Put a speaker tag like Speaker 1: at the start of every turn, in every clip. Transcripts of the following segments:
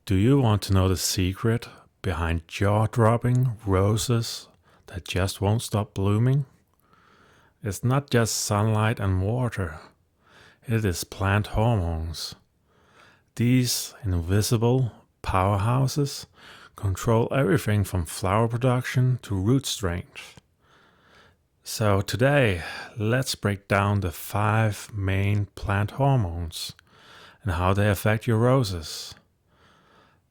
Speaker 1: Do you want to know the secret behind jaw-dropping roses that just won't stop blooming? It's not just sunlight and water. It is plant hormones. These invisible powerhouses control everything from flower production to root strength. So today, let's break down the 5 main plant hormones and how they affect your roses.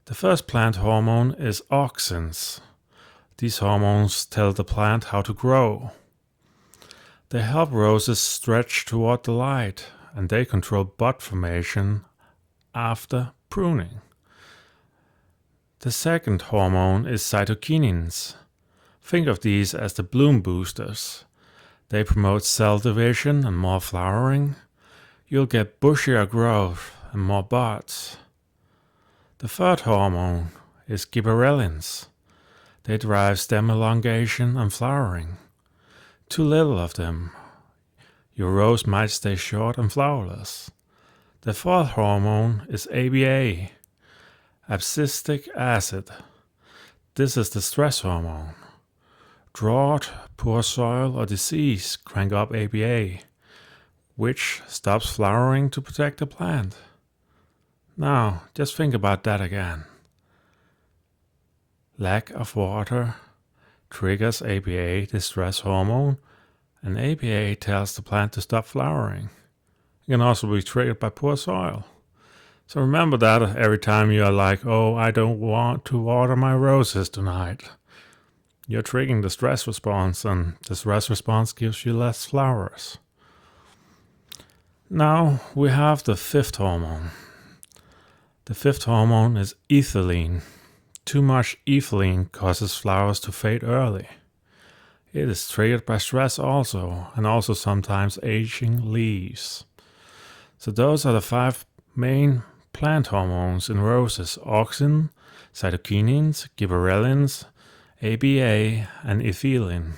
Speaker 1: The first plant hormone is auxins. These hormones tell the plant how to grow. They help roses stretch toward the light, and they control bud formation after pruning. The second hormone is cytokinins. Think of these as the bloom boosters. They promote cell division and more flowering. You'll get bushier growth and more buds. The third hormone is gibberellins. They drive stem elongation and flowering. Too little of them, your rose might stay short and flowerless. The fourth hormone is ABA, abscisic acid. This is the stress hormone. Drought, poor soil, or disease crank up ABA, which stops flowering to protect the plant. Now, just think about that again. Lack of water triggers ABA, the stress hormone, and ABA tells the plant to stop flowering. It can also be triggered by poor soil. So remember that every time you are like, oh, I don't want to water my roses tonight. You're triggering the stress response, and the stress response gives you less flowers. Now we have the fifth hormone. The fifth hormone is ethylene. Too much ethylene causes flowers to fade early. It is triggered by stress also, and also sometimes aging leaves. So those are the 5 main plant hormones in roses: auxin, cytokinins, gibberellins, ABA, and ethylene.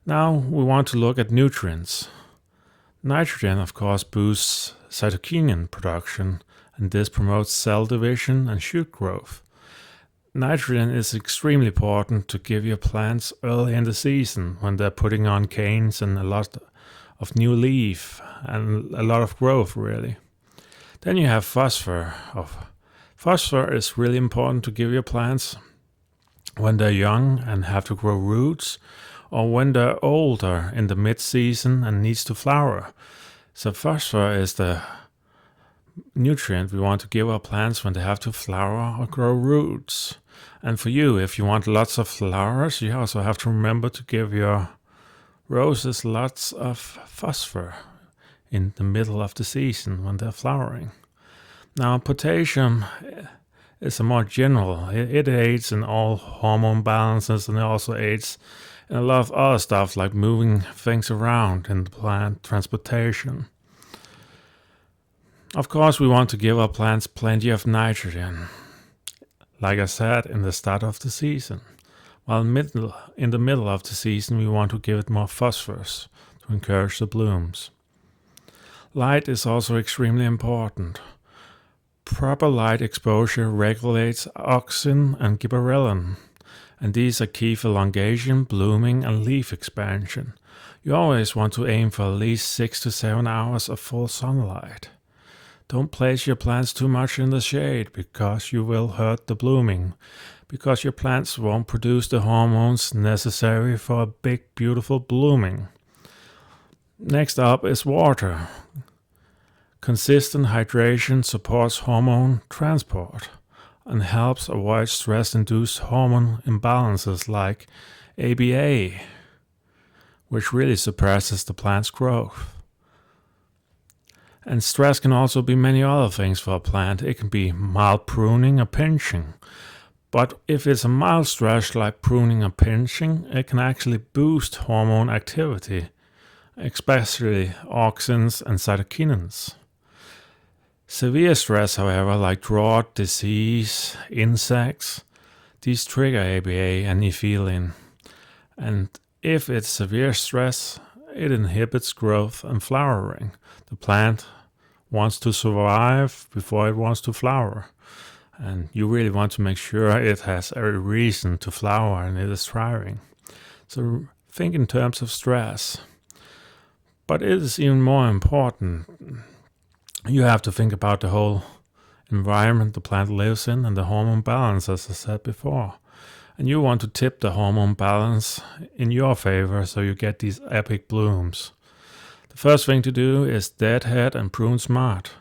Speaker 1: Now we want to look at nutrients. Nitrogen, of course, boosts cytokinin production, and this promotes cell division and shoot growth. Nitrogen is extremely important to give your plants early in the season when they're putting on canes and a lot of new leaf and a lot of growth, really. Then you have phosphor. Phosphor is really important to give your plants when they're young and have to grow roots, or when they're older in the mid-season and needs to flower. So phosphor is the nutrient we want to give our plants when they have to flower or grow roots. And for you, if you want lots of flowers, you also have to remember to give your roses lots of phosphor in the middle of the season when they're flowering. Now, potassium is a more general. It aids in all hormone balances, and it also aids in a lot of other stuff like moving things around in the plant transportation. Of course, we want to give our plants plenty of nitrogen, like I said, in the start of the season. While in the middle of the season, we want to give it more phosphorus to encourage the blooms. Light is also extremely important. Proper light exposure regulates auxin and gibberellin, and these are key for elongation, blooming, and leaf expansion. You always want to aim for at least 6 to 7 hours of full sunlight. Don't place your plants too much in the shade, because you will hurt the blooming, because your plants won't produce the hormones necessary for a big, beautiful blooming. Next up is water. Consistent hydration supports hormone transport and helps avoid stress-induced hormone imbalances like ABA, which really suppresses the plant's growth. And stress can also be many other things for a plant. It can be mild pruning or pinching. But if it's a mild stress like pruning or pinching, it can actually boost hormone activity, especially auxins and cytokinins. Severe stress, however, like drought, disease, insects, these trigger ABA and ethylene. And if it's severe stress, it inhibits growth and flowering. The plant wants to survive before it wants to flower. And you really want to make sure it has every reason to flower and it is thriving. So think in terms of stress. But it is even more important. You have to think about the whole environment the plant lives in and the hormone balance, as I said before. And you want to tip the hormone balance in your favor so you get these epic blooms. The first thing to do is deadhead and prune smart.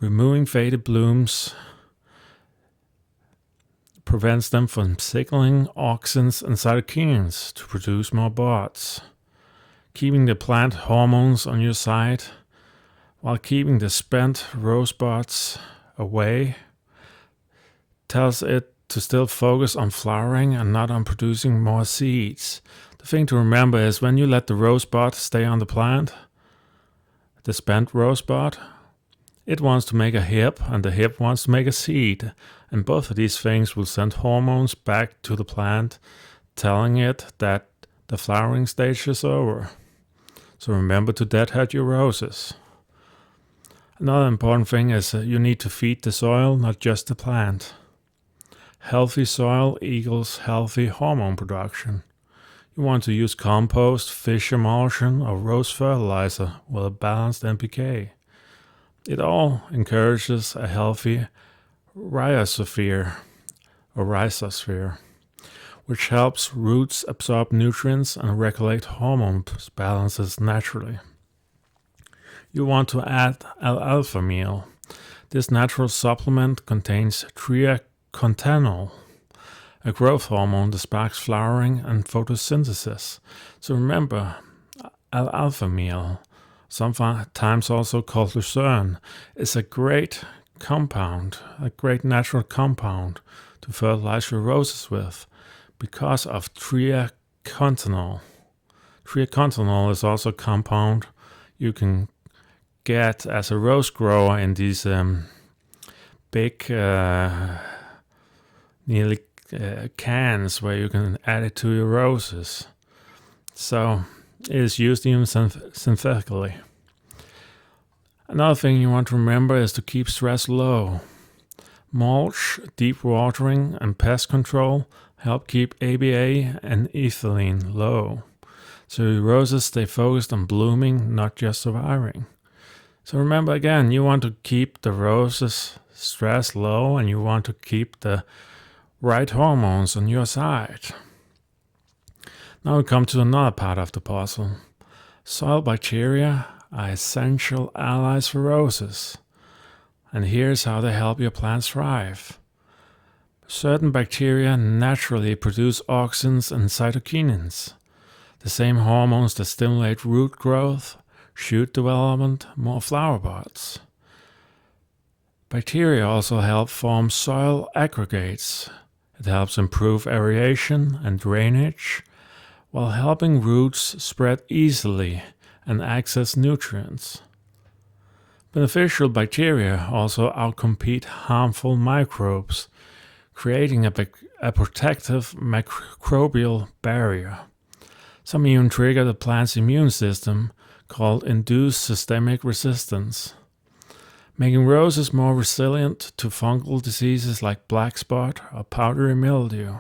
Speaker 1: Removing faded blooms prevents them from signaling auxins and cytokinins to produce more buds. Keeping the plant hormones on your side while keeping the spent rose buds away tells it to still focus on flowering and not on producing more seeds. The thing to remember is when you let the rosebud stay on the plant, the spent rosebud, it wants to make a hip and the hip wants to make a seed. And both of these things will send hormones back to the plant, telling it that the flowering stage is over. So remember to deadhead your roses. Another important thing is you need to feed the soil, not just the plant. Healthy soil equals healthy hormone production. You want to use compost, fish emulsion, or rose fertilizer with a balanced NPK. It all encourages a healthy rhizosphere, which helps roots absorb nutrients and regulate hormone balances naturally. You want to add alfalfa meal. This natural supplement contains triacontanol, a growth hormone that sparks flowering and photosynthesis. So remember, alfalfa meal, sometimes also called lucerne, is a great compound, a great natural compound to fertilize your roses with because of triacontanol. Triacontanol is also a compound you can get as a rose grower in these big nearly cans where you can add it to your roses. So it is used even synthetically. Another thing you want to remember is to keep stress low. Mulch, deep watering, and pest control help keep ABA and ethylene low, so your roses stay focused on blooming, not just surviving. So remember again, you want to keep the roses stress low and you want to keep the right hormones on your side. Now we come to another part of the puzzle. Soil bacteria are essential allies for roses. And here's how they help your plants thrive. Certain bacteria naturally produce auxins and cytokinins, the same hormones that stimulate root growth, shoot development, more flower buds. Bacteria also help form soil aggregates. It helps improve aeration and drainage, while helping roots spread easily and access nutrients. Beneficial bacteria also outcompete harmful microbes, creating a protective microbial barrier. Some even trigger the plant's immune system, called induced systemic resistance, making roses more resilient to fungal diseases like black spot or powdery mildew.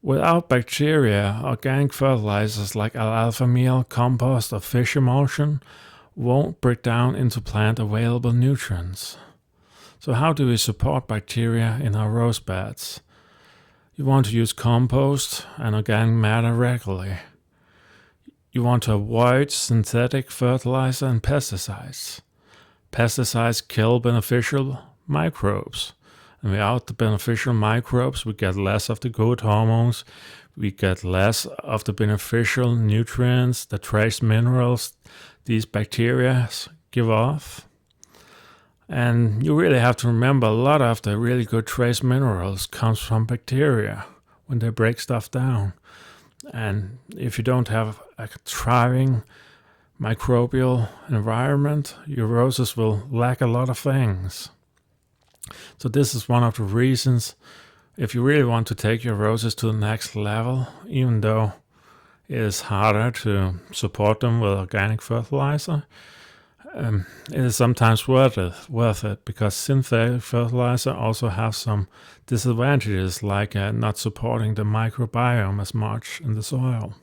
Speaker 1: Without bacteria, organic fertilizers like alfalfa meal, compost, or fish emulsion won't break down into plant-available nutrients. So how do we support bacteria in our rose beds? You want to use compost and organic matter regularly. You want to avoid synthetic fertilizer and pesticides. Pesticides kill beneficial microbes. And without the beneficial microbes, we get less of the good hormones, we get less of the beneficial nutrients, the trace minerals these bacteria give off. And you really have to remember a lot of the really good trace minerals comes from bacteria when they break stuff down. And if you don't have a thriving microbial environment, your roses will lack a lot of things. So this is one of the reasons, if you really want to take your roses to the next level, even though it is harder to support them with organic fertilizer, It is sometimes worth it because synthetic fertilizer also has some disadvantages, like not supporting the microbiome as much in the soil.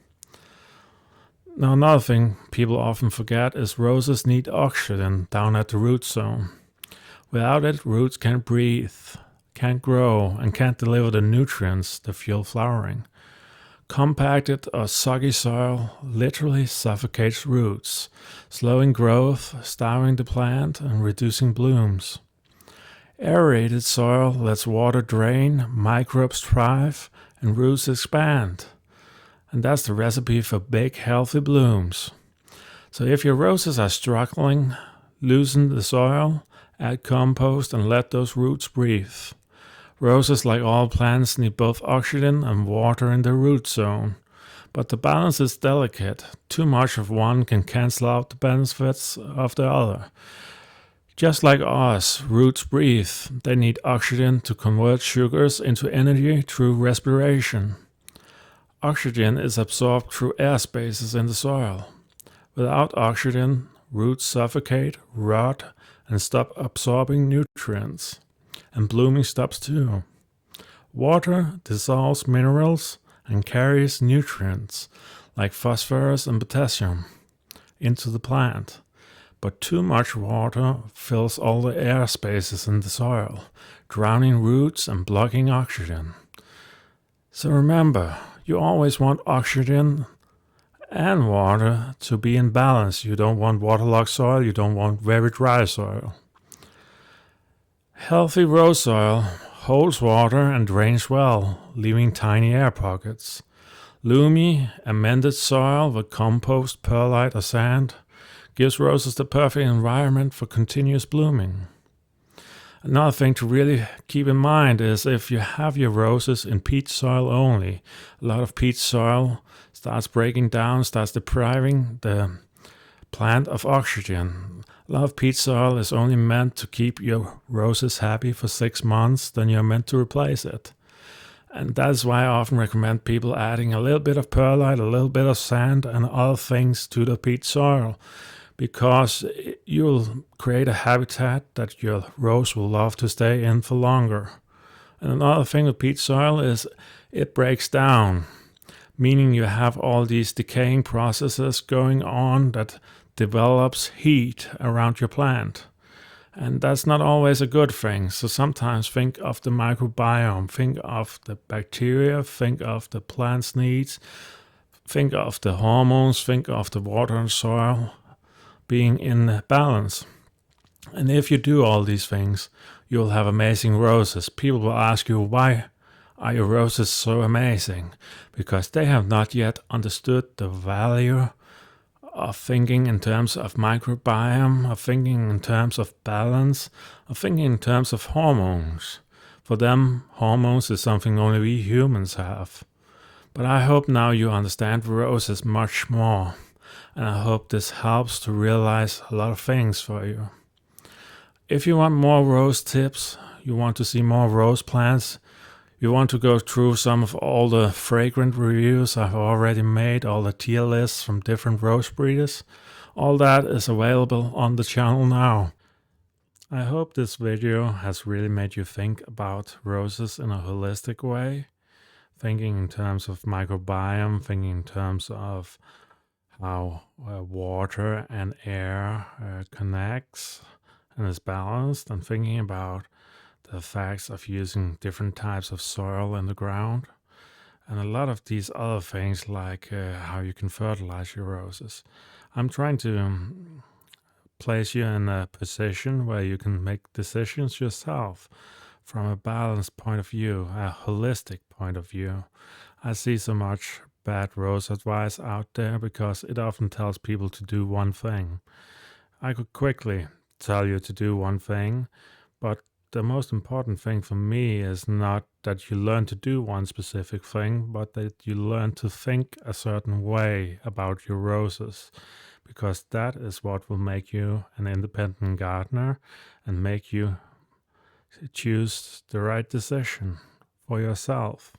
Speaker 1: Now, another thing people often forget is roses need oxygen down at the root zone. Without it, roots can't breathe, can't grow, and can't deliver the nutrients that fuel flowering. Compacted or soggy soil literally suffocates roots, slowing growth, starving the plant, and reducing blooms. Aerated soil lets water drain, microbes thrive, and roots expand. And that's the recipe for big, healthy blooms. So if your roses are struggling, loosen the soil, add compost, and let those roots breathe. Roses, like all plants, need both oxygen and water in the root zone. But the balance is delicate. Too much of one can cancel out the benefits of the other. Just like us, roots breathe. They need oxygen to convert sugars into energy through respiration. Oxygen is absorbed through air spaces in the soil. Without oxygen, roots suffocate, rot, and stop absorbing nutrients. And blooming stops too. Water dissolves minerals and carries nutrients like phosphorus and potassium into the plant. But too much water fills all the air spaces in the soil, drowning roots and blocking oxygen. So remember, you always want oxygen and water to be in balance. You don't want waterlogged soil, you don't want very dry soil. Healthy rose soil holds water and drains well, leaving tiny air pockets. Loamy, amended soil with compost, perlite, or sand gives roses the perfect environment for continuous blooming. Another thing to really keep in mind is if you have your roses in peat soil only, a lot of peat soil starts breaking down, starts depriving the plant of oxygen. A lot of peat soil is only meant to keep your roses happy for 6 months, then you're meant to replace it. And that's why I often recommend people adding a little bit of perlite, a little bit of sand, and other things to the peat soil, because you'll create a habitat that your rose will love to stay in for longer. And another thing with peat soil is it breaks down, meaning you have all these decaying processes going on that develops heat around your plant. And that's not always a good thing. So sometimes think of the microbiome, think of the bacteria, think of the plant's needs, think of the hormones, think of the water and soil being in balance. And if you do all these things, you'll have amazing roses. People will ask you, why are your roses so amazing? Because they have not yet understood the value of thinking in terms of microbiome, of thinking in terms of balance, of thinking in terms of hormones. For them, hormones is something only we humans have. But I hope now you understand roses much more, and I hope this helps to realize a lot of things for you. If you want more rose tips, you want to see more rose plants, you want to go through some of all the fragrant reviews I've already made, all the tier lists from different rose breeders, all that is available on the channel now. I hope this video has really made you think about roses in a holistic way, thinking in terms of microbiome, thinking in terms of how water and air connects and is balanced, and thinking about the effects of using different types of soil in the ground, and a lot of these other things like how you can fertilize your roses. I'm trying to place you in a position where you can make decisions yourself from a balanced point of view, a holistic point of view. I see so much bad rose advice out there because it often tells people to do one thing. I could quickly tell you to do one thing, but the most important thing for me is not that you learn to do one specific thing, but that you learn to think a certain way about your roses, because that is what will make you an independent gardener and make you choose the right decision for yourself.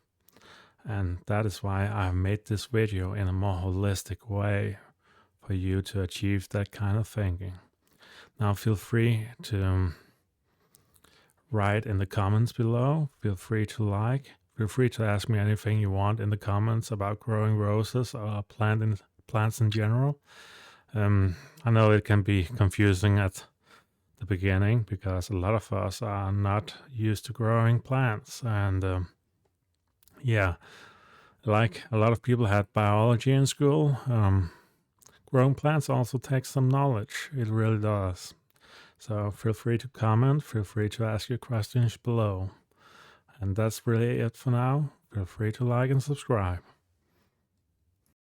Speaker 1: And that is why I've made this video in a more holistic way for you to achieve that kind of thinking. Now feel free to write in the comments below. Feel free to like. Feel free to ask me anything you want in the comments about growing roses or plants in general. I know it can be confusing at the beginning because a lot of us are not used to growing plants, and yeah, like a lot of people had biology in school, growing plants also takes some knowledge. It really does. So feel free to comment, feel free to ask your questions below. And that's really it for now. Feel free to like and subscribe.